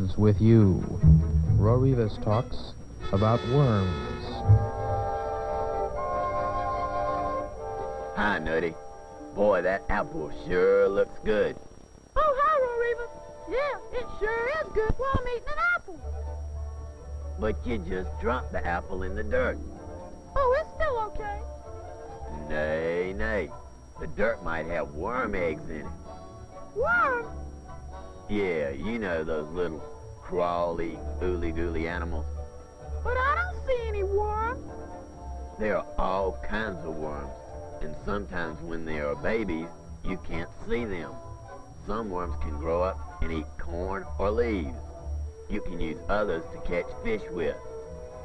lives with you. Ro-Revus talks about worms. Hi, Nutty. Boy, that apple sure looks good. Oh, hi, Ro-Revus. Yeah, it sure is good while I'm eating an apple. But you just dropped the apple in the dirt. Oh, it's still okay. Nay, nay. The dirt might have worm eggs in it. Worm? Yeah, you know those little crawly, ooly-gooly animals. But I don't see any worms. There are all kinds of worms, and sometimes when they are babies, you can't see them. Some worms can grow up and eat corn or leaves. You can use others to catch fish with.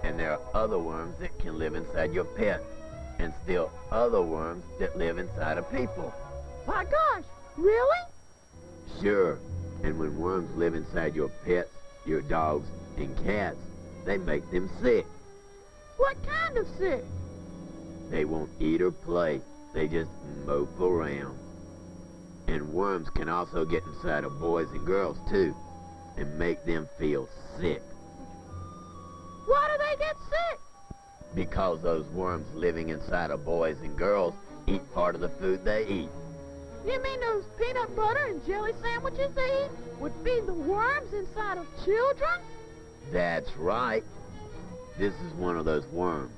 And there are other worms that can live inside your pets, and still other worms that live inside of people. My gosh, really? Sure, and when worms live inside your pets, your dogs, and cats, they make them sick. What kind of sick? They won't eat or play, they just mope around. And worms can also get inside of boys and girls too, and make them feel sick. Why do they get sick? Because those worms living inside of boys and girls eat part of the food they eat. You mean those peanut butter and jelly sandwiches they eat would feed the worms inside of children? That's right. This is one of those worms.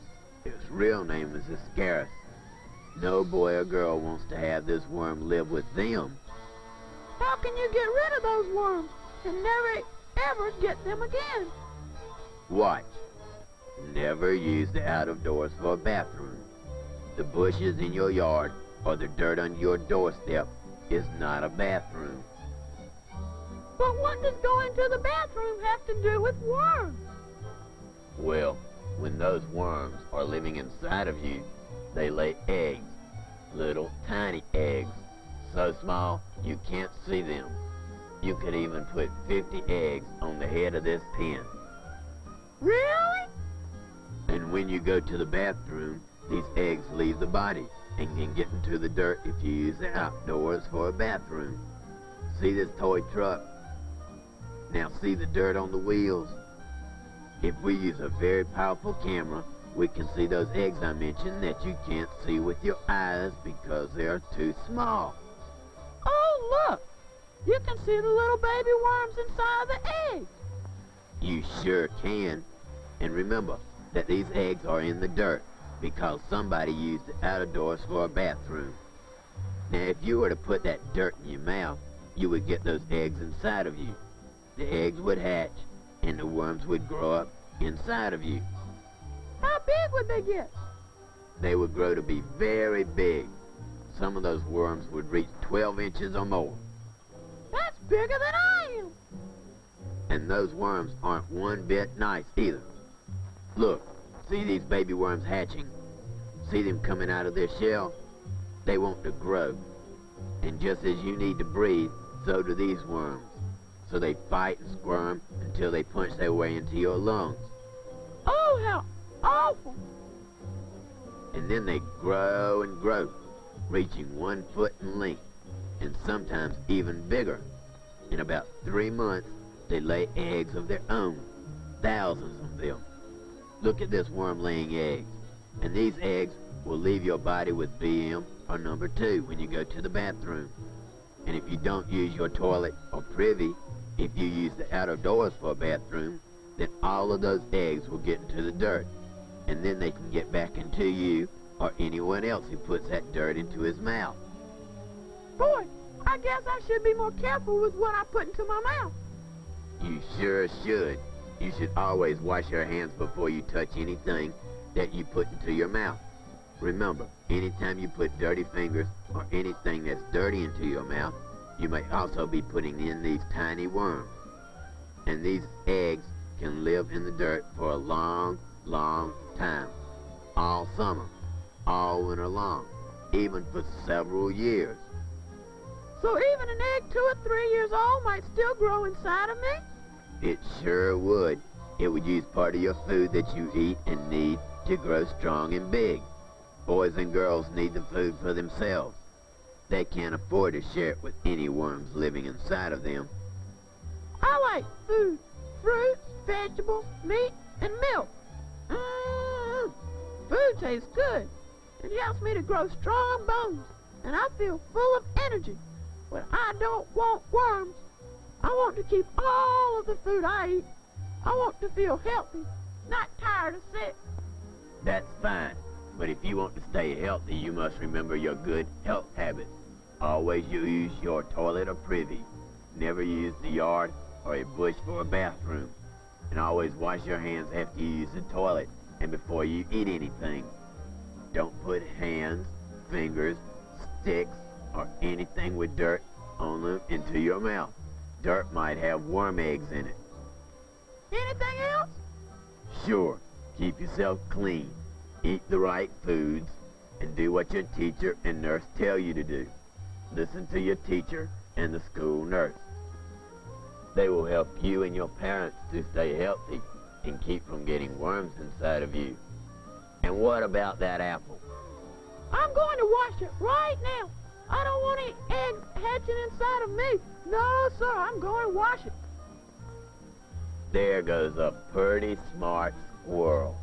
Its real name is Ascaris. No boy or girl wants to have this worm live with them. How can you get rid of those worms and never, ever get them again? Watch. Never use the out of doors for a bathroom. The bushes in your yard or the dirt under your doorstep is not a bathroom. But what does going to the bathroom have to do with worms? Well, when those worms are living inside of you, they lay eggs, little tiny eggs, so small you can't see them. You could even put 50 eggs on the head of this pen. Really? And when you go to the bathroom, these eggs leave the body and can get into the dirt if you use the outdoors for a bathroom. See this toy truck? Now see the dirt on the wheels? If we use a very powerful camera, we can see those eggs I mentioned that you can't see with your eyes because they are too small. Oh, look! You can see the little baby worms inside of the eggs. You sure can. And remember that these eggs are in the dirt because somebody used the out of doors for a bathroom. Now, if you were to put that dirt in your mouth, you would get those eggs inside of you. The eggs would hatch, and the worms would grow up inside of you. How big would they get? They would grow to be very big. Some of those worms would reach 12 inches or more. That's bigger than I am. And those worms aren't one bit nice either. Look, see these baby worms hatching? See them coming out of their shell? They want to grow. And just as you need to breathe, so do these worms. So they fight and squirm until they punch their way into your lungs. Oh, how awful. And then they grow and grow, reaching 1 foot in length, and sometimes even bigger. In about 3 months, they lay eggs of their own, thousands of them. Look at this worm laying eggs, and these eggs will leave your body with BM or number 2 when you go to the bathroom. And if you don't use your toilet or privy, if you use the out of doors for a bathroom, then all of those eggs will get into the dirt, and then they can get back into you or anyone else who puts that dirt into his mouth. Boy, I guess I should be more careful with what I put into my mouth. You sure should. You should always wash your hands before you touch anything that you put into your mouth. Remember, anytime you put dirty fingers or anything that's dirty into your mouth, you may also be putting in these tiny worms. And these eggs can live in the dirt for a long, long time. All summer, all winter long, even for several years. So even an egg 2 or 3 years old might still grow inside of me? It sure would. It would use part of your food that you eat and need to grow strong and big. Boys and girls need the food for themselves. They can't afford to share it with any worms living inside of them. I like food, fruits, vegetables, meat, and milk. Food tastes good. It helps me to grow strong bones, and I feel full of energy. But I don't want worms. I want to keep all of the food I eat. I want to feel healthy, not tired or sick. That's fine, but if you want to stay healthy, you must remember your good health habits. Always use your toilet or privy. Never use the yard or a bush for a bathroom. And always wash your hands after you use the toilet and before you eat anything. Don't put hands, fingers, sticks, or anything with dirt on them into your mouth. Dirt might have worm eggs in it. Anything else? Sure, keep yourself clean, eat the right foods, and do what your teacher and nurse tell you to do. Listen to your teacher and the school nurse. They will help you and your parents to stay healthy and keep from getting worms inside of you. And what about that apple? I'm going to wash it right now. I don't want any eggs hatching inside of me. No, sir, I'm going to wash it. There goes a pretty smart squirrel.